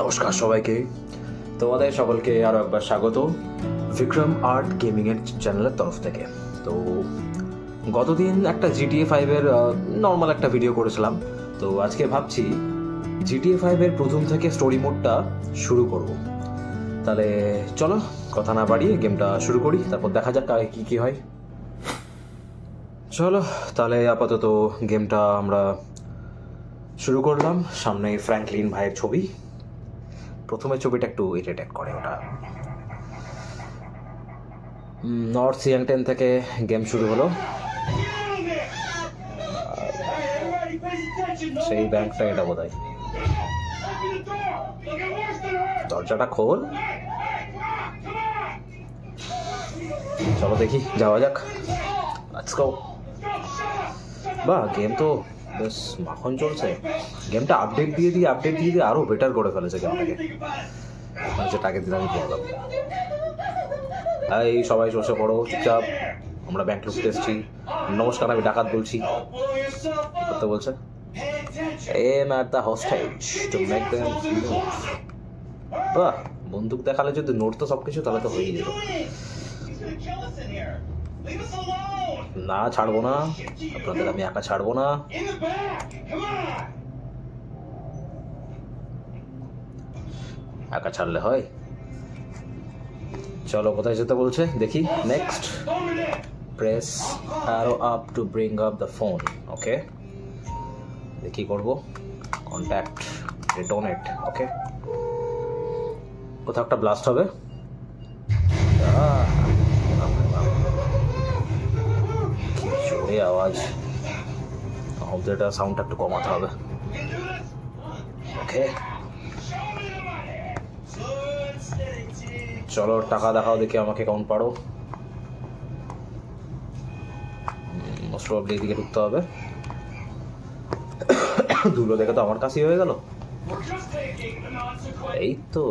নমস্কার সবাইকে, তোমাদের সকলকে আরও একবার স্বাগত বিক্রম আর্ট গেমিংয়ের চ্যানেলের তরফ থেকে। তো গতদিন একটা GTA 5-এর নর্মাল একটা ভিডিও করেছিলাম। তো আজকে ভাবছি GTA 5-এর প্রথম থেকে স্টোরি মোডটা শুরু করব। তাহলে চলো কথা না বাড়িয়ে গেমটা শুরু করি, তারপর দেখা যাক কী কী হয়। চলো তাহলে আপাতত গেমটা আমরা শুরু করলাম। সামনে ফ্র্যাঙ্কলিন ভাইয়ের ছবি। প্রথমে ছবিটা একটু ইরিটেট করে, ওটা নর্থ সিয়াংটেন থেকে গেম শুরু হলো। সেই ব্যাংকটা এটা বোধহয়। দরজাটা খোল, চলো দেখি, যাওয়া যাক। Let's go. বাহ, গেম তো বেশ মাখন চলছে। গেমটা আপডেট দিয়ে আরো বেটার করে ফেলেছে গেমটাকে, যেটা আগের দিন আমি বললাম। এই সবাই বসে পড়ো চুপচাপ, আমরা ব্যাংক লুটতে এসেছি। নমস্কার, আমি ডাকাত বলছি। করতে বলছে aim at the hostage to make them move। বাহ, বন্দুক দেখালে যদি নড়তো সবকিছু তাহলে তো হয়েই যেত। না, ছাড়বো না আপনাদের, আমি একা ছাড়বো না। একা ছাড়লে হয়? চলো, কোথায় যেতে বলছে দেখি। Next, press arrow up to bring up the phone. Okay, দেখি করবো। কন্ট্যাক্ট, রিটোনেট। ওকে, কোথাও একটা ব্লাস্ট হবে। জোরে আওয়াজ, আমাদের এটা সাউন্ডটা একটু কমাতে হবে। ওকে, চলো টাকা দেখাও দেখি আমাকে কেমন পারো। মোস্ট প্রবাবলি এদিকে ঢুকতে হবে। ধুলো দেখে তো আমার কাছেই হয়ে গেল। এই তো,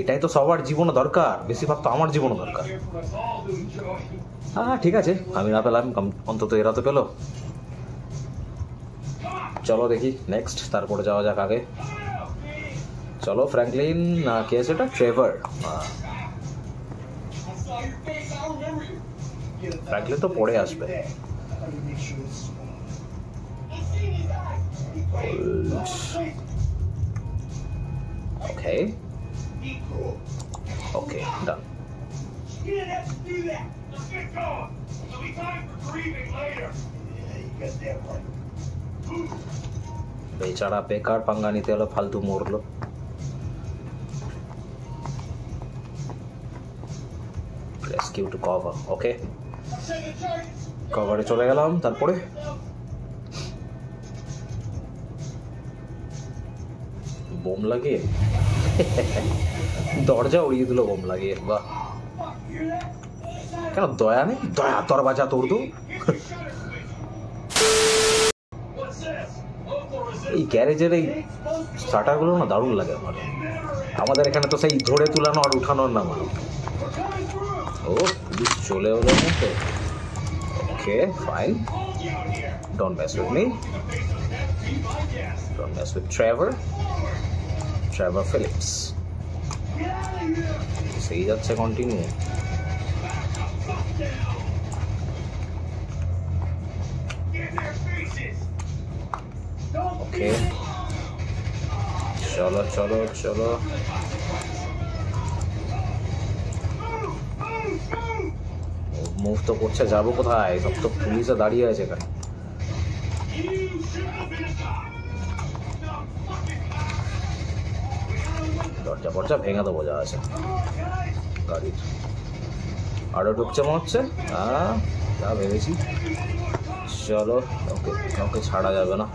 এটাই তো সবার জীবনে দরকার, বেশিরভাগ তো আমার জীবনে দরকার। হ্যাঁ ঠিক আছে, আমি না পেলাম, অন্তত এরা তো পেলো। চলো দেখি নেক্সট, তারপরে যাওয়া যাক আগে। চলো, ফ্র্যাঙ্কলিন না কে আছে এটা? ট্রেভার। ফ্র্যাঙ্কলিন তো পরে আসবে। ওকে ওকে, ডান। বেচারা বেকার পাঙ্গা নিতে হলো, ফালতু মরলো। Rescue to cover. ওকে, কভারে চলে গেলাম। তারপরে বোম লাগিয়ে দরজা উড়িয়ে দিল বোম লাগিয়ে। বাহ, কেন দয়া নেই? দয়া দরবাজা তোর দো। এই গ্যারেজের এই স্টার্টারগুলো না দারুণ লাগে আমার। আমাদের এখানে তো সেই ধরে তুলানো আর উঠানোর নাম। ও, পুলিশ চলে এলো মতো। Okay fine, don't mess with me, don't mess with Trevor Phillips. সেই যাচ্ছে, কন্টিনিউ। ওকে, চলো চলো চলো। মুভ তো করছে, যাবো কোথায়? সব তো পুলিশে দাঁড়িয়ে আছে এখানে। দরজা ফরজা ভেঙে দেবো যা আছে গাড়ির। আরো ঢুকছে মনে হচ্ছে। হ্যাঁ, যা ভেবেছি। চলো, ওকে ওকে, ছাড়া যাবে না।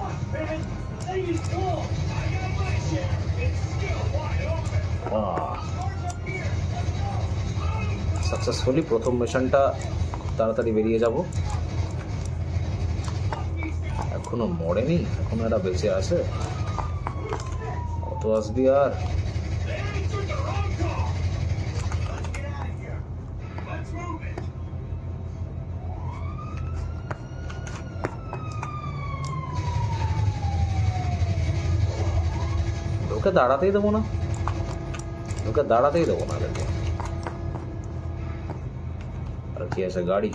সাকসেসফুলি প্রথম মিশনটা তাড়াতাড়ি বেরিয়ে যাব। এখনো মরেনি, এখনো এরা বেঁচে আছে। কত আসবি আর? ওকে দাঁড়াতেই দেবো না। ওকে দাঁড়াতেই দেবো না দেখো। আর কি আছে গাড়ি,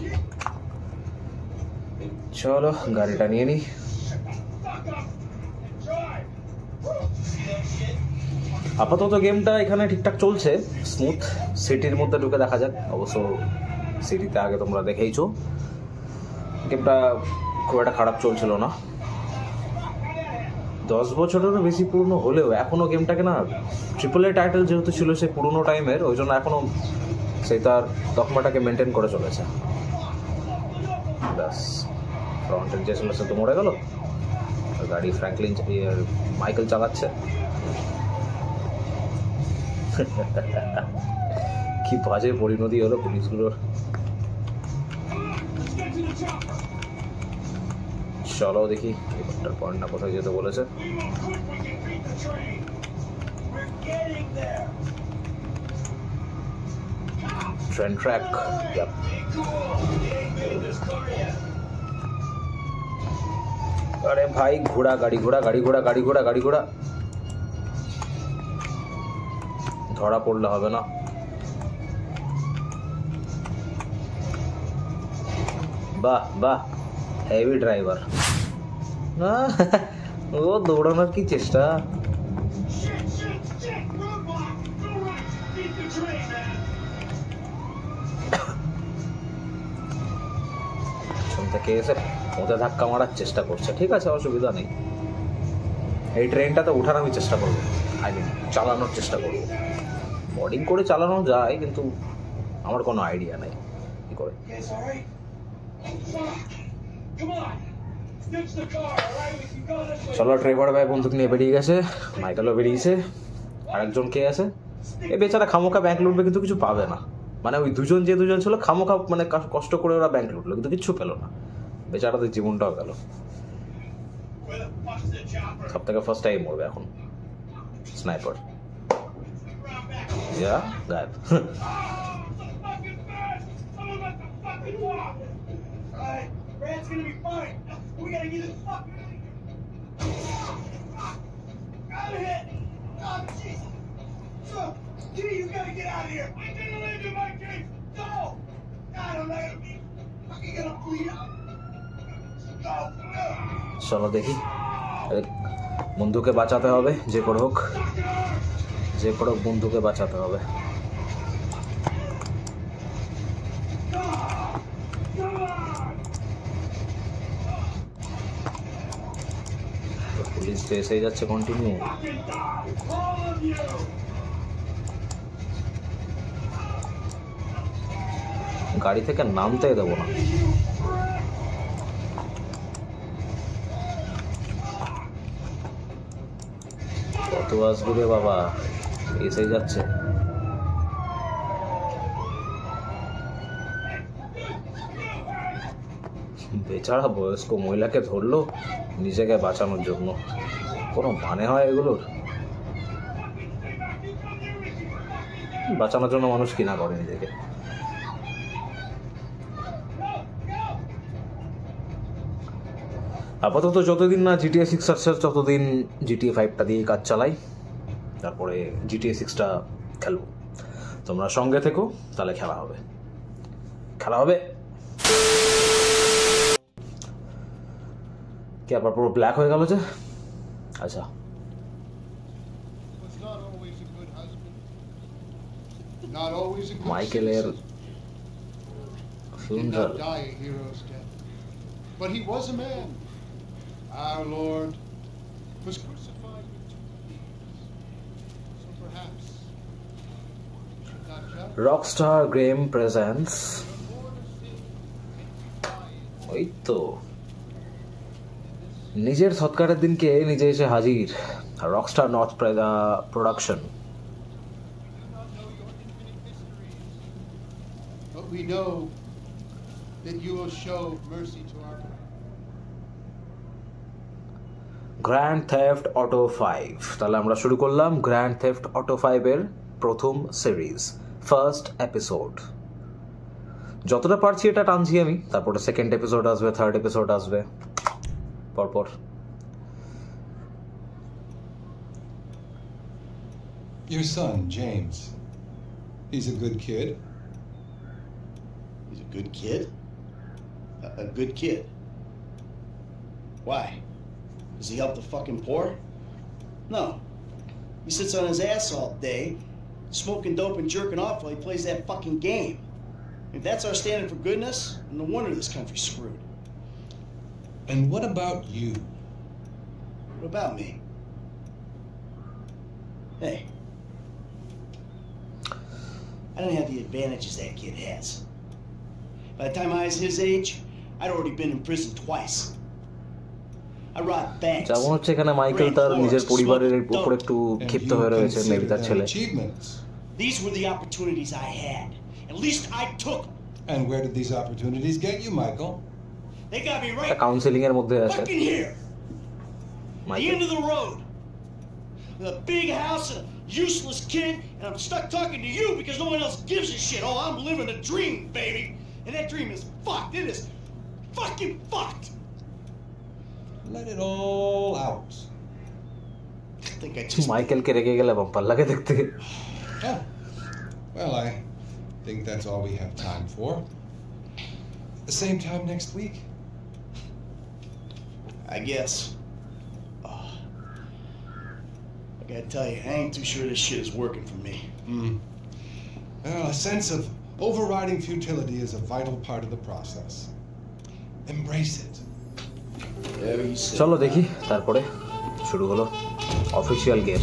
চলো গাড়িটা নিয়ে নিই। আপাতত গেমটা এখানে ঠিকঠাক চলছে, স্মুথ। সিটির মধ্যে ঢুকে দেখা যাক। অবশ্য সিটিতে আগে তোমরা দেখেইছো, গেমটা খুব একটা খারাপ চলছিল না। 10 বছরেরও বেশি পুরনো হলেও এখনও গেমটাকে না, ট্রিপল এ টাইটেল যেহেতু ছিল সেই পুরনো টাইমের, ওই জন্য এখনও সেই তার তকমাটাকে মেনটেন করে চলেছে। ব্যাস, ফ্রন্টের যে ছিল সে তো মরে গেল, গাড়ি ফ্র্যাঙ্কলিন মাইকেল চালাচ্ছে। কি বাজে পরিণতি হলো পুলিশগুলোর। চলো দেখি এবারটার পয়েন্টটা কোথায় যেতে বলেছে। Train track. আরে ভাই ঘোড়া, গাড়ি ঘোড়া, গাড়ি ঘোড়া, গাড়ি ঘোড়া, গাড়ি ঘোড়া। ধরা পড়লে হবে না। বাহ বাহ, হেভি ড্রাইভার। ও দৌড়ানোর কি চেষ্টা। থেকে এসে ওতে ধাক্কা মারার চেষ্টা করছে, ঠিক আছে অসুবিধা নেই। এই ট্রেনটাতে ওঠার আমি চেষ্টা করবো, আই মিন চালানোর চেষ্টা করবো। বোর্ডিং করে চালানো যায়, কিন্তু আমার কোনো আইডিয়া নেই কি করে। চলো, ড্রাইভার ভাই বন্দুক নিয়ে বেরিয়ে গেছে, মাইকেলও বেরিয়েছে। আরেকজন কে আছে? এ বেচারা খামোকা ব্যাংক লুটবে, কিন্তু কিছু পাবে না। মানে ওই দুজন ছিল খামোকা, মানে কষ্ট করে ওরা ব্যাংক লুটলো, কিন্তু কিচ্ছু পেলো না। বেচারাদের জীবনটাও গেল। সব থেকে ফার্স্ট টাইম মরবে এখন স্নাইপার। গায়েব। চলো দেখি, বন্ধুকে বাঁচাতে হবে, যে করে হোক বন্ধুকে বাঁচাতে হবে। পুলিশ তো এসেই যাচ্ছে কন্টিনিউ। গাড়ি থেকে নামতে দেবো না। কত আসবে রে বাবা, এসেই যাচ্ছে। বেচারা বয়স্ক মহিলাকে ধরলো নিজেকে বাঁচানোর জন্য, কোনো মানে হয় এগুলোর? বাঁচানোর জন্য মানুষ কিনা করে নিজেকে। আপাতত যতদিন না GTA 6 আসছে ততদিন GTA 5টা দিয়ে কাজ চালাই, তারপরে GTA 6টা খেলবো। তোমরা সঙ্গে থেকো, তাহলে খেলা হবে। কি আবার পুরো ব্ল্যাক হয়ে গেল যে? আচ্ছা, মাইকেলের funeral. But he was a man. Our Lord was crucified with 2 thieves. So perhaps should not judge. Rockstar Game presents. ওই তো নিজের সৎকারের দিনকে নিজে এসে হাজির, Rockstar north production. But we know that you will show mercy to our grand theft auto 5। তাহলে আমরা শুরু করলাম গ্র্যান্ড থেফট অটো 5 এর প্রথম সিরিজ, ফার্স্ট এপিসোড। যতটা পারছি এটা টানছি আমি, তারপরে সেকেন্ড এপিসোড আসবে, থার্ড এপিসোড আসবে পরপর। Your son, James. He's a good kid. He's a good kid? A good kid? Why? Does he help the fucking poor? No. He sits on his ass all day, smoking dope and jerking off while he plays that fucking game. If that's our standard for goodness, no wonder this country's screwed. And what about you? What about me? Hey. I don't have the advantages that kid has. By the time I was his age, I'd already been in prison twice. I robbed banks. যেমন হচ্ছে এখানে Michael তার নিজের পরিবারের উপর একটু ক্ষিপ্ত হয়ে রয়েছে মেবি তার ছেলে। These were the opportunities I had. At least I took them. And where did these opportunities get you, Michael? They got me right counselling এর মধ্যে আছে fucking here. The end of the road. With a big house and a useless kid, and I'm stuck talking to you because no one else gives a shit. Oh, I'm living a dream, baby. And that dream is fucked. It is fucking fucked. Let it all out. I think I just... মাইকেলকে রেখে গেলে bumper লাগে দেখতে। Oh. Well, I think that's all we have time for. The same time next week? I guess. Oh. I gotta tell you, I ain't too sure this shit is working for me. Well, a sense of overriding futility is a vital part of the process. Embrace it. চলো দেখি তারপরে শুরু হলো official game.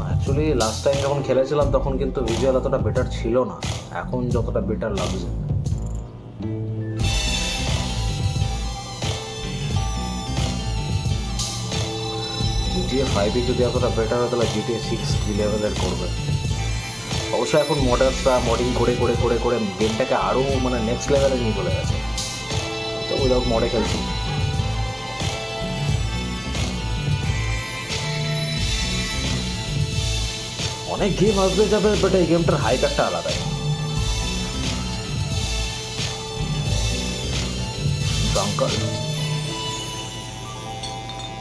Actually last time যখন খেলেছিলাম তখন কিন্তু visual এতটা বেটার ছিল না, এখন যতটা বেটার লাগছে। GTA 5 যদি এতটা বেটার হয় তাহলে GTA 6 কি লেভেলের করবে। অবশ্য এখন মডার্সরা মডিং করে করে করে করে গেমটাকে আরও মানে নেক্সট লেভেলে নিয়ে চলে গেছে, তো উইদাউট মডে খেলছি। অনেক গেম আসবে যাবে, বাট এই গেমটার হাইপ একটা আলাদাই।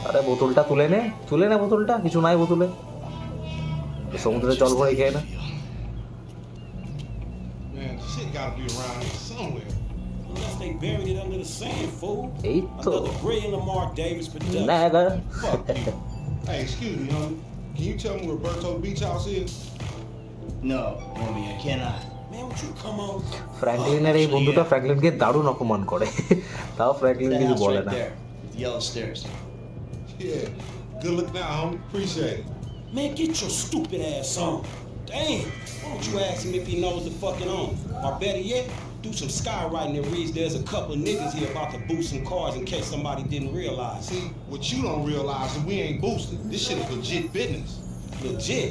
আরে বোতলটা তুলে নে বোতলটা, কিছু নাই বোতলে, সমুদ্রে জল ভরে খেয়ে না। এই তো Hey, excuse me, homie. Can you tell me where Berto Beach House is? No, homie, I cannot. Man, would you come on? ফ্র্যাঙ্কলিনের এই বন্ধুটা ফ্র্যাঙ্কলিনকে দারুণ অপমান করে, তাও ফ্র্যাঙ্কলিন কিছু বলে না। The yellow stairs. Yeah. Good look now, homie. Appreciate it. Man, get your stupid ass on. Damn. Why don't you ask him if he knows the fucking on? Or better yet, do some skywriting that reads there's a couple of niggas here about to boost some cars in case somebody didn't realize. See, what you don't realize is we ain't boosting. This shit is legit business. Legit?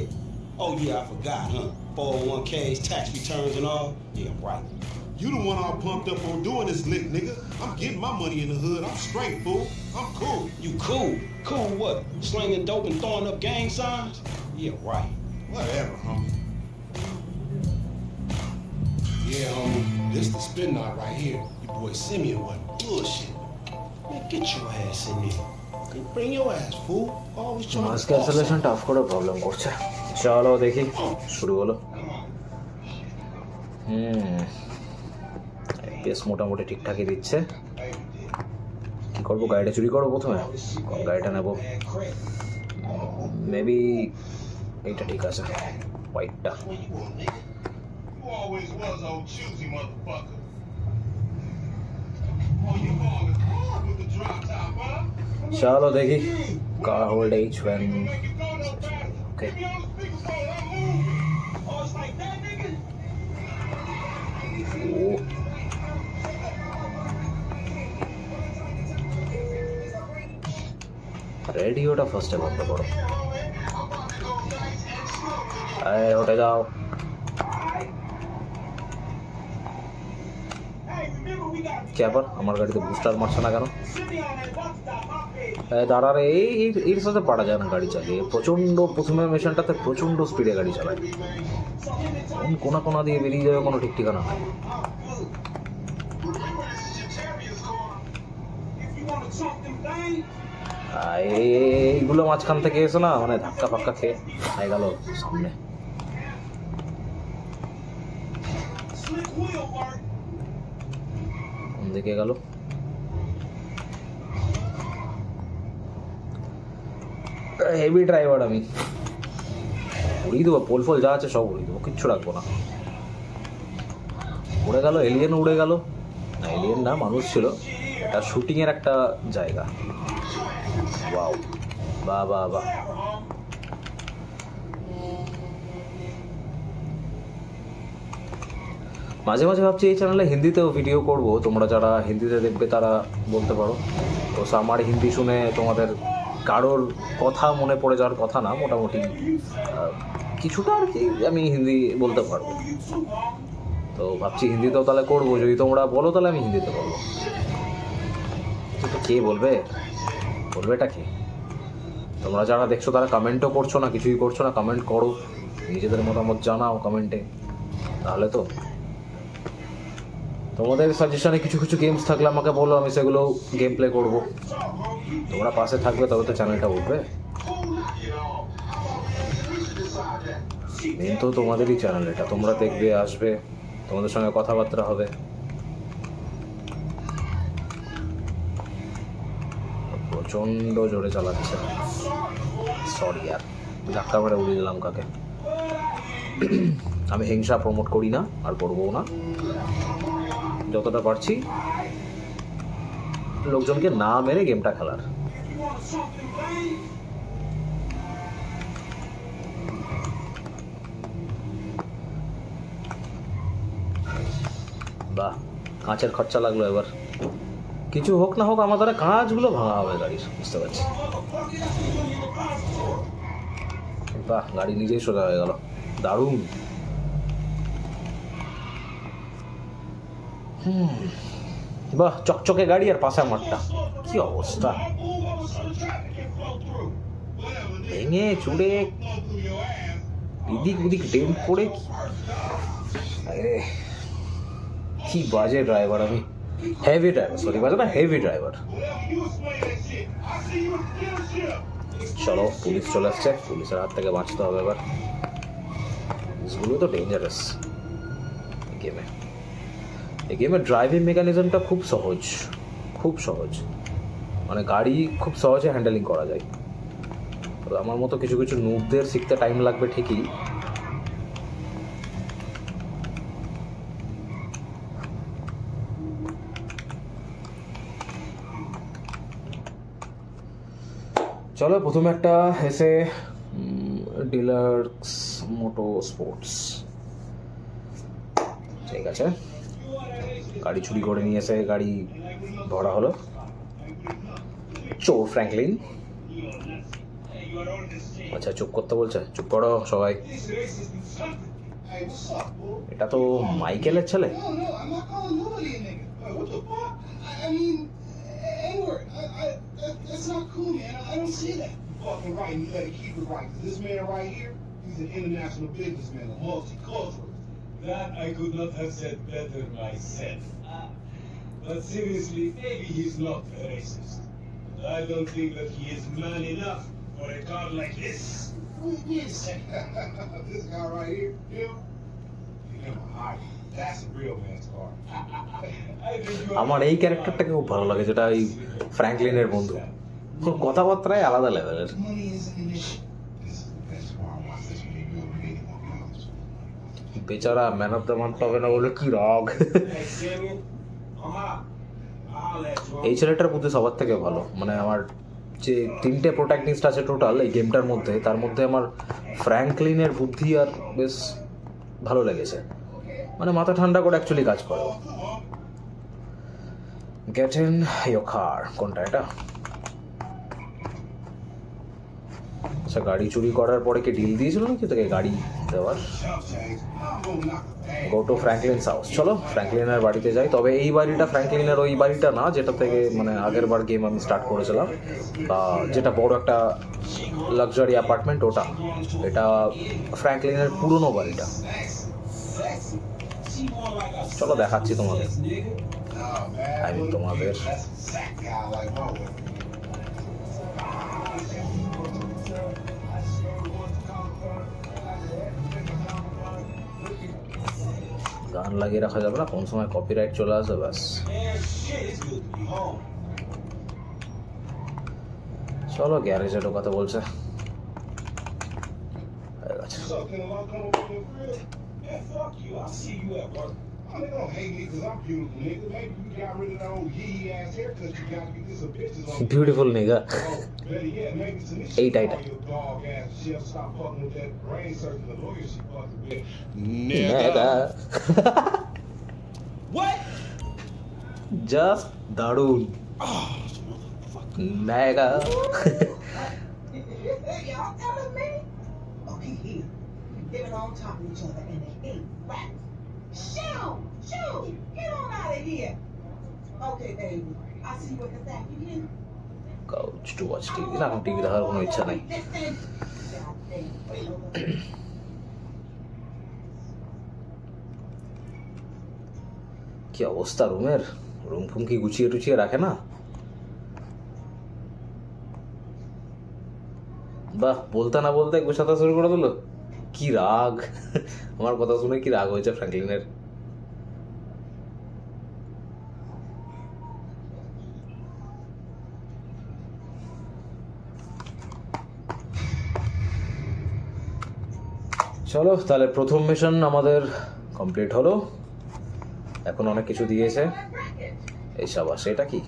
Oh yeah, I forgot, huh? 401ks, tax returns and all? Yeah, right. You the one all pumped up on doing this lick, nigga. I'm getting my money in the hood. I'm straight, fool. I'm cool. You cool? Cool what? Slinging dope and throwing up gang signs? Yeah, right. Whatever, homie. Yeah, homie. This the spin knot right here. Your boy Simeon wasn't bullshit. Man, get your ass in there. Bring your ass, fool. Always trying noise to cancellation tough করে problem করছে। চলো দেখি শুরু হলো। বেশ মোটামুটি ঠিকঠাকই দিচ্ছে। কি করবো, গাড়িটা চুরি করবো প্রথমে, কোন গাড়িটা নেবো? মেবি এইটা ঠিক আছে, হোয়াইটটা। চলো দেখি কার হোল্ড এইচ ওয়েন। ওকে, রেডিওটা ফার্স্টে বন্ধ করো। উঠে যাও। কি আবার আমার গাড়িতে বুস্টার মারছে না কেন? দাঁড়া রে, এর সাথে পারা যায় না গাড়ি চালিয়ে। প্রচণ্ড প্রথমে মিশনটাতে প্রচণ্ড স্পিডে গাড়ি চালায়, কোনা কোনা দিয়ে বেরিয়ে যাবে, কোনো ঠিক ঠিকানা নাই। এইগুলো মাঝখান থেকে এসে না মানে ধাক্কা ফাক্কা খেয়ে হয়ে গেল সামনে। দেখে গেল হেভি ড্রাইভার, আমি উড়িয়ে দেবো, পোল ফোল যা আছে সব উড়িয়ে দেবো, কিচ্ছু রাখবো না। উড়ে গেল, এলিয়েন উড়ে গেল। না এলিয়েন না, মানুষ ছিল। এটা শুটিংয়ের একটা জায়গা। ওয়াও, বাহ বাহ বাহ। মাঝে মাঝে ভাবছি এই চ্যানেলে হিন্দিতেও ভিডিও করব, তোমরা যারা হিন্দিতে দেখবে তারা বলতে পারো। তো আমার হিন্দি শুনে তোমাদের কারোর কথা মনে পড়ে যাওয়ার কথা না, মোটামুটি কিছুটা আর কি আমি হিন্দি বলতে পারবো। তো ভাবছি হিন্দিতেও তাহলে করবো, যদি তোমরা বলো তাহলে আমি হিন্দিতে করবো। কিন্তু কে বলবে, বলবেটা কি? তোমরা যারা দেখছো তারা কমেন্টও করছো না, কিছুই করছো না। কমেন্ট করো, নিজেদের মতামত জানাও কমেন্টে, তাহলে তো। তোমাদের সাজেশনে কিছু কিছু গেমস থাকলে আমাকে বলো, আমি সেগুলো গেম প্লে করবো। তোমরা পাশে থাকবে তবে তো চ্যানেলটা উঠবে। মেন তো তোমাদেরই চ্যানেল এটা, তোমরা দেখবে, আসবে, তোমাদের সঙ্গে কথাবার্তা হবে। প্রচণ্ড জোরে চালাচ্ছে, সরি আর ধাক্কা মেরে উড়িয়ে দিলাম কাকে। আমি হিংসা প্রমোট করি না আর করবও না, যতটা পারছি লোকজনকে না মেরে গেমটা খেলার। বাহ, কাঁচের খরচা লাগলো এবার। কিছু হোক না হোক আমার দ্বারা কাঁচগুলো ভাঙা হবে গাড়ির, বুঝতে পারছি। বাহ, গাড়ি নিজেই সোজা হয়ে গেল, দারুণ। বাহ, চকচকে গাড়ি আর পাশে মাঠটা, কি অবস্থা। ভেঙে চুড়ে এদিক ওদিক ডেন্ট পড়ে, কি বাজে ড্রাইভার আমি। হেভি ড্রাইভার, সরি বাজে না, হেভি ড্রাইভার। চলো, পুলিশ চলে আসছে, পুলিশের হাত থেকে বাঁচতে হবে এবার। পুলিশগুলো তো ডেঞ্জারাস গেমে। এই গেমের ড্রাইভিং মেকানিজমটা খুব সহজ, খুব সহজ, মানে গাড়ি খুব সহজে হ্যান্ডেলিং করা যায়। আমার মতো কিছু কিছু নুবদের শিখতে টাইম লাগবে ঠিকই। চলো প্রথমে একটা এসে ডিলাক্স মোটো স্পোর্টস, ঠিক আছে। গাড়ি চুরি করে নিয়ে এসে গাড়ি ভরা হলো। চোর ফ্র্যাঙ্কলিন, আচ্ছা চুপ করতে বলছে, চুপ করো সবাই। এটা তো মাইকেলের ছেলে। That's not cool, man. I don't see that. Fucking right. You better keep it right. This man right here, he's an international businessman, a multiculturalist. That I could not have said better myself. But seriously, maybe he's not a racist. I don't think that he is man enough for a car like this. Wait a second. This guy right here, him? That's a real man's car. আমার এই ক্যারেক্টারটাকে খুব ভালো লাগে, যেটা এই ফ্র্যাঙ্কলিনের বন্ধু, কথাবার্তায় আলাদা লেভেলের। বেচারা ম্যান অফ দ্য মান্থ পাবে না বলে কি রাগ। এই ছেলেটার বুদ্ধি সবার থেকে ভালো, মানে আমার যে তিনটে প্রোটাগনিস্ট আছে টোটাল এই গেমটার মধ্যে, তার মধ্যে আমার ফ্র্যাঙ্কলিনের বুদ্ধি আর বেশ ভালো লেগেছে, মানে মাথা ঠান্ডা করে অ্যাকচুয়ালি কাজ করে। গেট ইন ইয়োর কার, কোনটা এটা? আচ্ছা, গাড়ি চুরি করার পরে কি ডিল দিয়েছিল নাকি তোকে গাড়ি এবার গো টু ফ্র্যাঙ্কলিনস হাউস। চলো ফ্র্যাঙ্কলিনের বাড়িতে যাই। তবে এই বাড়িটা ফ্র্যাঙ্কলিনের ওই বাড়িটা না যেটা থেকে মানে আগের বার গেম আমি স্টার্ট করেছিলাম, বা যেটা বড় একটা লাক্সারি অ্যাপার্টমেন্ট, ওটা এটা ফ্র্যাঙ্কলিনের পুরনো বাড়িটা। চলো দেখাচ্ছি তোমাদের, আমি তোমাদের গান লাগিয়ে রাখা যাবে না, কোন সময় কপিরাইট চলে আসবে ব্যাস। চলো গ্যারেজে ঢোকাতে বলছে। They don't hate me because I'm beautiful, nigga. Maybe you got rid of that old yee ass haircut you got to get some bitches on. Beautiful nigga. Better yet, maybe Tanisha Eight, call your dog ass. She'll stop fucking with that brain surgeon, the lawyer she fucking with. Nigga. What? Just দারুন। Nigga. Y'all telling me? Okay, here. They been on top of each other and they ain't right. Shoot! Get on out of here. Okay, baby. I'll see you at the back again. Couch to watch TV. না এখন TV দেখার কোনো ইচ্ছা নাই। কি অবস্থা রুমের? Room foam কি গুছিয়ে টুছিয়ে রাখে না? বাহ, বলতে না বলতে গোছাতে শুরু করে দিল। কি রাগ! আমার কথা শুনে কি রাগ হয়েছে ফ্র্যাঙ্কলিনের। চলো তাহলে প্রথম মিশন আমাদের কমপ্লিট হলো। এখন অনেক কিছু দিয়েছে। এই সাবাস, এটা কি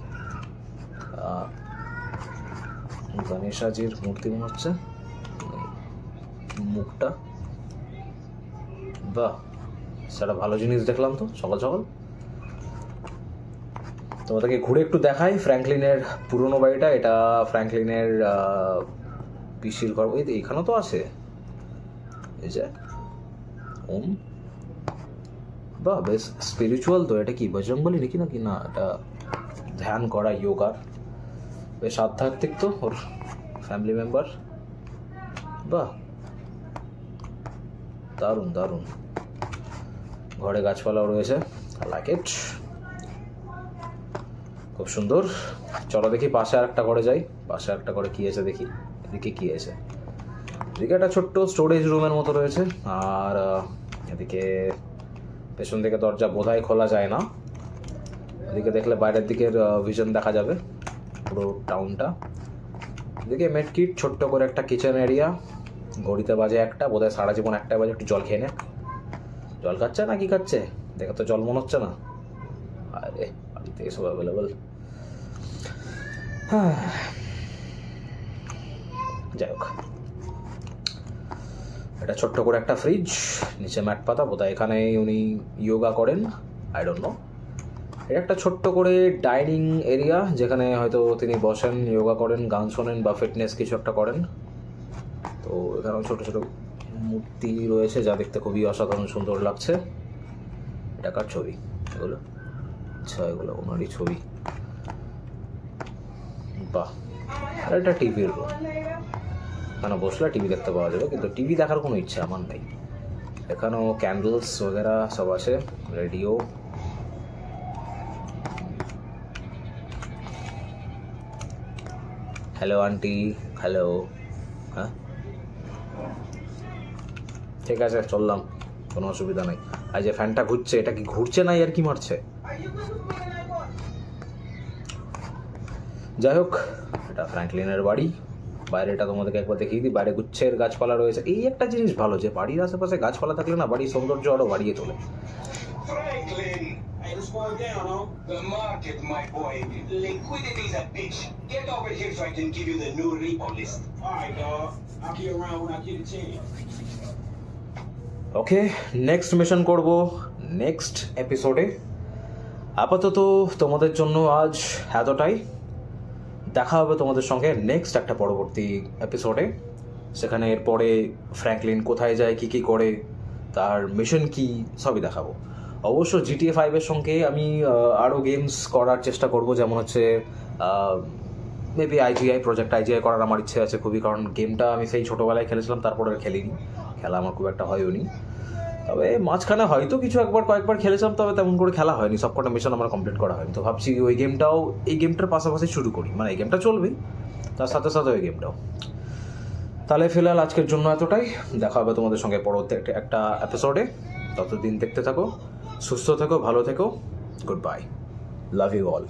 গণেশাজির মূর্তি মনে হচ্ছে, মুখটা। বাহ, সেটা ভালো জিনিস দেখলাম তো সকাল সকাল। তোমাদেরকে ঘুরে একটু দেখাই ফ্র্যাঙ্কলিনের পুরনো বাড়িটা। এটা ফ্র্যাঙ্কলিনের পিসির ঘর। এখানেও তো আছে, এই যে ওম। বাহ, বেশ স্পিরিচুয়াল তো। এটা কি বজরংবলী নাকি নাকি না, এটা ধ্যান করা যোগার, বেশ আধ্যাত্মিক তো ওর ফ্যামিলি মেম্বার। বাহ, দারুণ দারুণ। ঘরে গাছপালাও রয়েছে, লাইক ইট, খুব সুন্দর। চলো দেখি পাশে আর একটা ঘরে যাই। পাশে একটা ঘরে কি আছে দেখি। এদিকে কি আছে? এদিকে একটা ছোট্ট স্টোরেজ রুমের মতো রয়েছে, আর এদিকে পেছন দিকে দরজা বোধহয় খোলা যায় না। এদিকে দেখলে বাইরের দিকের ভিশন দেখা যাবে পুরো টাউনটা। এদিকে মেডকিট, ছোট্ট করে একটা কিচেন এরিয়া। ঘড়িতে বাজে একটা, বোধহয় সারা জীবন একটাই বাজে। একটু জল খেয়ে নে। জল খাচ্ছে না কি খাচ্ছে? দেখে তো জল মনে হচ্ছে না। আরে বাড়িতে এসব অ্যাভেলেবল। হ্যাঁ, যাই হোক, এটা ছোট্ট করে একটা ফ্রিজ, নিচে ম্যাট পাতা, বোধহয় এখানে উনি যোগা করেন, আই ডোন্ট নো। এটা একটা ছোট্ট করে ডাইনিং এরিয়া, যেখানে হয়তো তিনি বসেন, যোগা করেন, গান শোনেন বা ফিটনেস কিছু একটা করেন। তো এখানেও ছোটো ছোটো মূর্তি রয়েছে, যা দেখতে খুবই অসাধারণ সুন্দর লাগছে। এটা কার ছবি এগুলো? আচ্ছা, এগুলো ওনারই ছবি। বাহ, আর এটা টিভির রুম। এখানে বসলে টিভি দেখতে পাওয়া যাবে, কিন্তু টিভি দেখার কোনো ইচ্ছা আমার নেই। এখানেও ক্যান্ডেলস वगैरह সব আছে, রেডিও। Hello aunty, hello. হ্যাঁ ঠিক আছে, চললাম, কোনো অসুবিধা নেই। আর যে ফ্যানটা ঘুরছে, এটা কি ঘুরছে না আর কি মারছে? যাই হোক, এটা ফ্র্যাঙ্কলিনের বাড়ি। বাইরেটা তোমাদেরকে একবার দেখিয়ে দিই। বাইরে গুচ্ছের গাছপালা রয়েছে। এই একটা জিনিস ভালো যে বাড়ির আশেপাশে গাছপালা থাকলে না বাড়ির সৌন্দর্য আরো বাড়িয়ে তোলে। Franklin! Hey, what's going down, huh? The market, my boy. Liquidity's a bitch. Get over here so I can give you the new repo list. All right, dog. I'll be around when I get a chance. Okay, next mission করব next এপিসোডে। আপাতত তোমাদের জন্য আজ এতটাই। দেখা হবে তোমাদের সঙ্গে নেক্সট একটা পরবর্তী এপিসোডে। সেখানে এরপরে ফ্র্যাঙ্কলিন কোথায় যায়, কী করে, তার মিশন কী, সবই দেখাবো। অবশ্য GTA 5-এর সঙ্গে আমি আরও গেমস করার চেষ্টা করব, যেমন হচ্ছে মেবি প্রজেক্ট আইজিআই করার আমার ইচ্ছে আছে খুবই, কারণ গেমটা আমি সেই ছোটোবেলায় খেলেছিলাম, তারপরে আর খেলিনি, খেলা আমার খুব একটা হয়ওনি। তবে মাঝখানে হয়তো কয়েকবার খেলেছিলাম, তবে তেমন করে খেলা হয়নি, সবকটা মিশন আমার কমপ্লিট করা হয়নি। তো ভাবছি এই গেমটার পাশাপাশি শুরু করি, মানে এই গেমটা চলবেই, তার সাথে সাথে ওই গেমটাও। তাহলে ফিলহাল আজকের জন্য এতটাই, দেখা হবে তোমাদের সঙ্গে পরবর্তী একটা এপিসোডে। ততদিন দেখতে থাকো, সুস্থ থেকো, ভালো থেকো, goodbye, love you all.